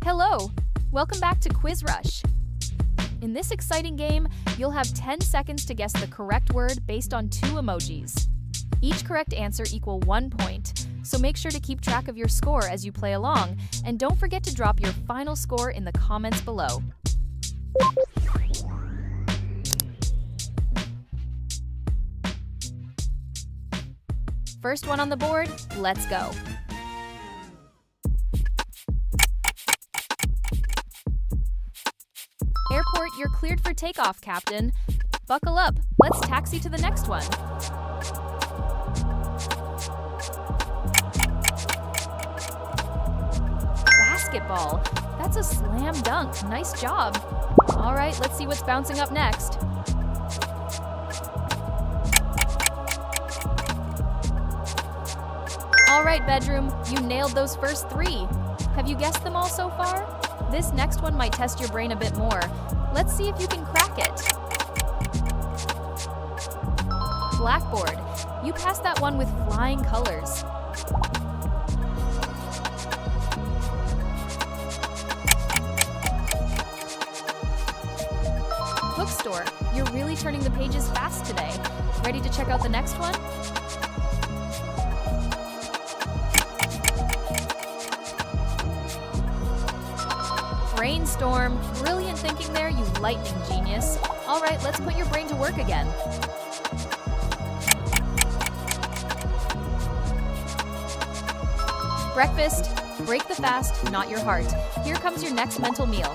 Hello! Welcome back to Quiz Rush. In this exciting game, you'll have 10 seconds to guess the correct word based on 2 emojis. Each correct answer equals 1 point, so make sure to keep track of your score as you play along, and don't forget to drop your final score in the comments below. First one on the board, let's go. Airport, you're cleared for takeoff, Captain. Buckle up, let's taxi to the next one. Basketball, that's a slam dunk, nice job. All right, let's see what's bouncing up next. All right, bedroom, you nailed those first 3. Have you guessed them all so far? This next one might test your brain a bit more. Let's see if you can crack it. Blackboard, you passed that one with flying colors. Bookstore, you're really turning the pages fast today. Ready to check out the next one? Brainstorm, brilliant thinking there, you lightning genius. All right, let's put your brain to work again. Breakfast, break the fast, not your heart. Here comes your next mental meal.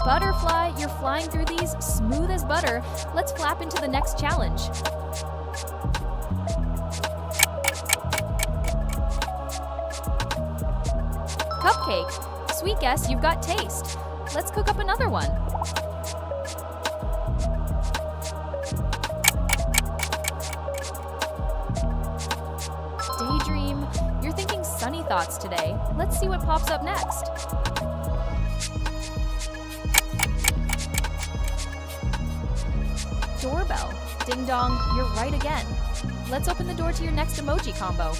Butterfly, you're flying through these smooth as butter. Let's flap into the next challenge. Cupcake, sweet guess, you've got taste. Let's cook up another one. Daydream, you're thinking sunny thoughts today. Let's see what pops up next. Doorbell, ding dong, you're right again. Let's open the door to your next emoji combo.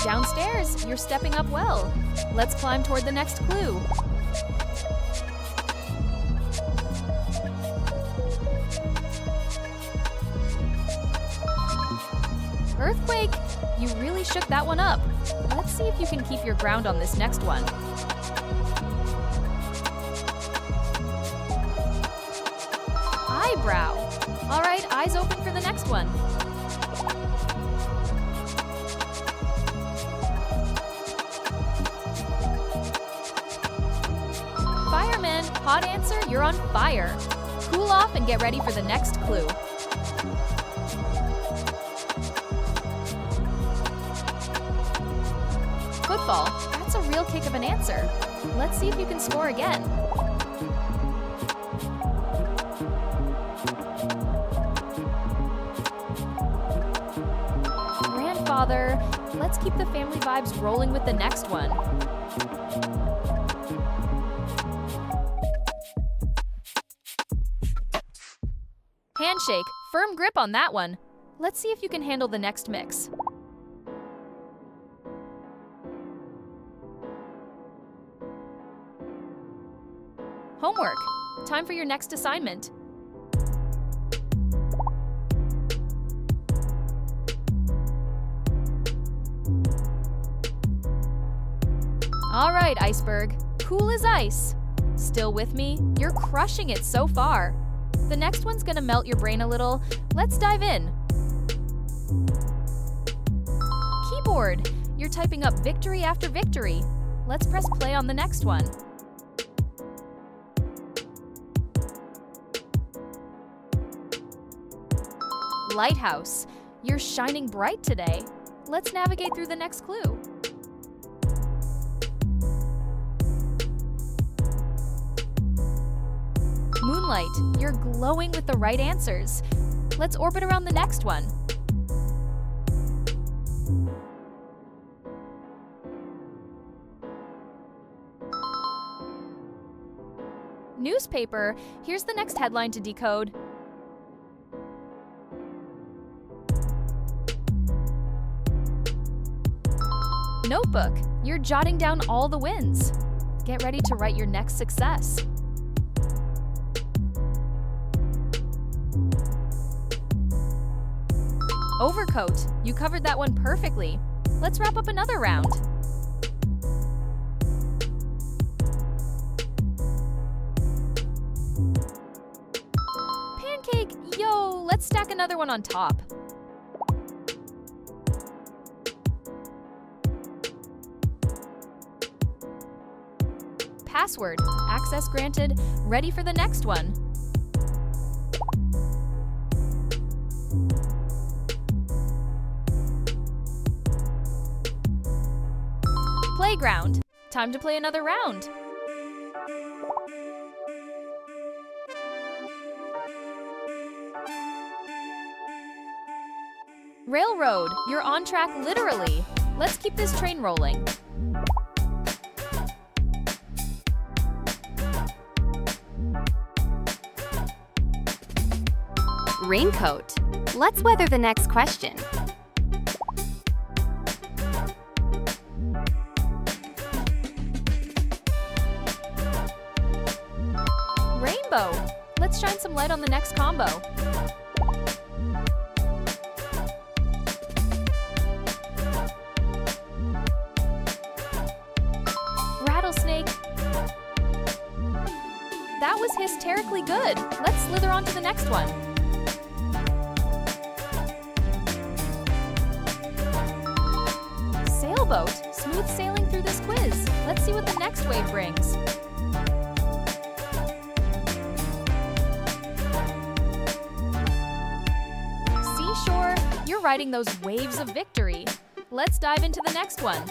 Downstairs, you're stepping up well. Let's climb toward the next clue. Earthquake, you really shook that one up. Let's see if you can keep your ground on this next one. Eyebrow. All right, eyes open for the next one. Fireman, hot answer, you're on fire. Cool off and get ready for the next clue. Football, that's a real kick of an answer. Let's see if you can score again. Grandfather, let's keep the family vibes rolling with the next one. Handshake, firm grip on that one. Let's see if you can handle the next mix. Homework, time for your next assignment. All right, iceberg, cool as ice. Still with me? You're crushing it so far. The next one's gonna melt your brain a little. Let's dive in. Keyboard, you're typing up victory after victory. Let's press play on the next one. Lighthouse, you're shining bright today. Let's navigate through the next clue. Moonlight, you're glowing with the right answers. Let's orbit around the next one. Newspaper. Here's the next headline to decode. Notebook. You're jotting down all the wins. Get ready to write your next success. Overcoat. You covered that one perfectly. Let's wrap up another round. Pancake. Yo, let's stack another one on top. Password. Access granted. Ready for the next one. Playground. Time to play another round. Railroad. You're on track literally. Let's keep this train rolling. Raincoat. Let's weather the next question. Rainbow. Let's shine some light on the next combo. Rattlesnake. That was hysterically good. Let's slither on to the next one. Sailboat. Smooth sailing through this quiz. Let's see what the next wave brings. Seashore. You're riding those waves of victory. Let's dive into the next one.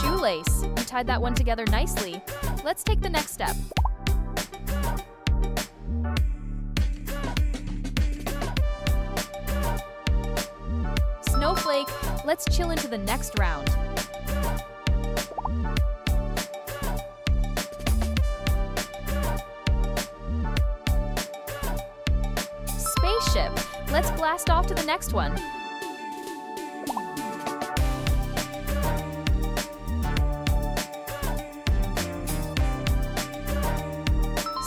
Shoelace. You tied that one together nicely. Let's take the next step. Snowflake. Let's chill into the next round. Spaceship. Let's blast off to the next one.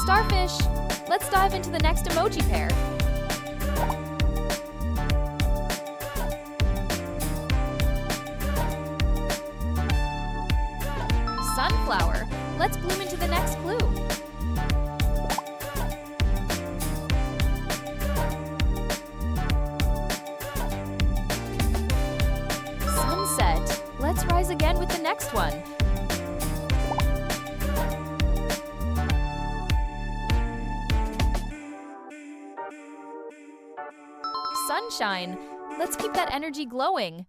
Starfish. Let's dive into the next emoji pair. Sunflower. Let's bloom into the next clue. Sunset. Let's rise again with the next one. Sunshine. Let's keep that energy glowing.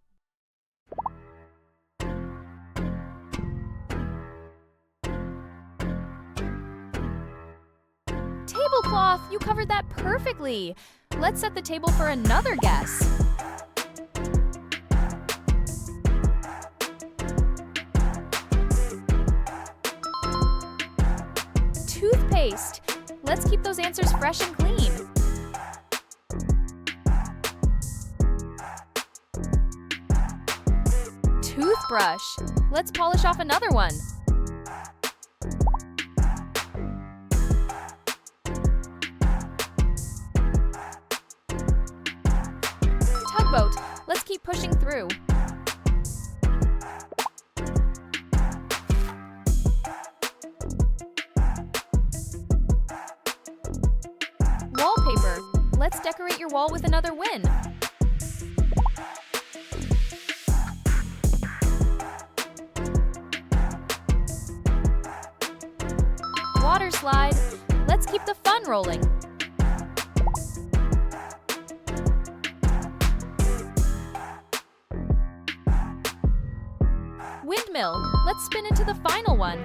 Tablecloth. You covered that perfectly. Let's set the table for another guess. Toothpaste. Let's keep those answers fresh and clean. Toothbrush. Let's polish off another one. Tugboat. Let's keep pushing through. Wallpaper. Let's decorate your wall with another win. Water slide. Let's keep the fun rolling. Windmill. Let's spin into the final one.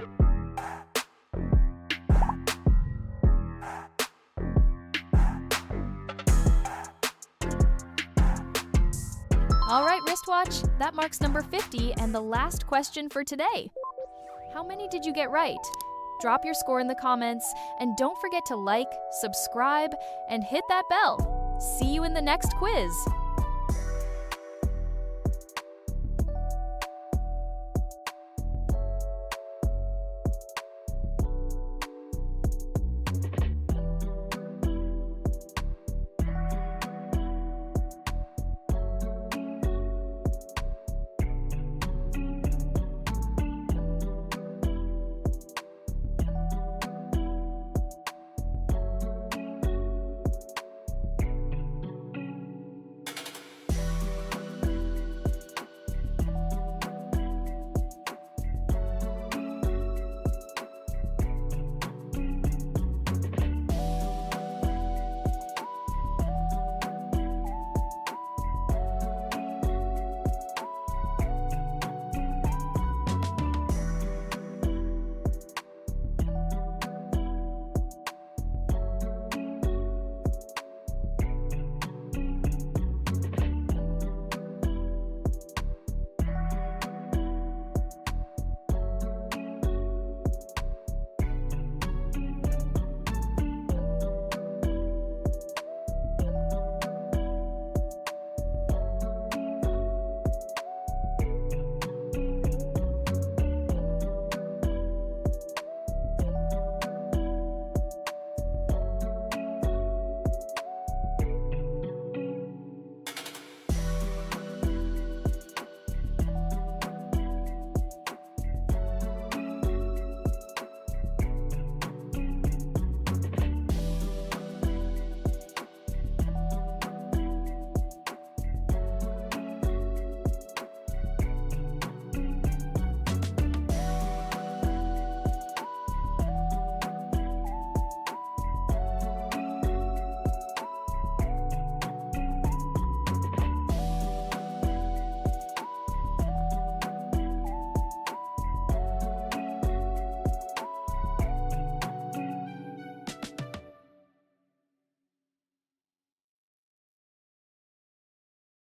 All right, wristwatch, that marks number 50 and the last question for today. How many did you get right? Drop your score in the comments, and don't forget to like, subscribe, and hit that bell. See you in the next quiz!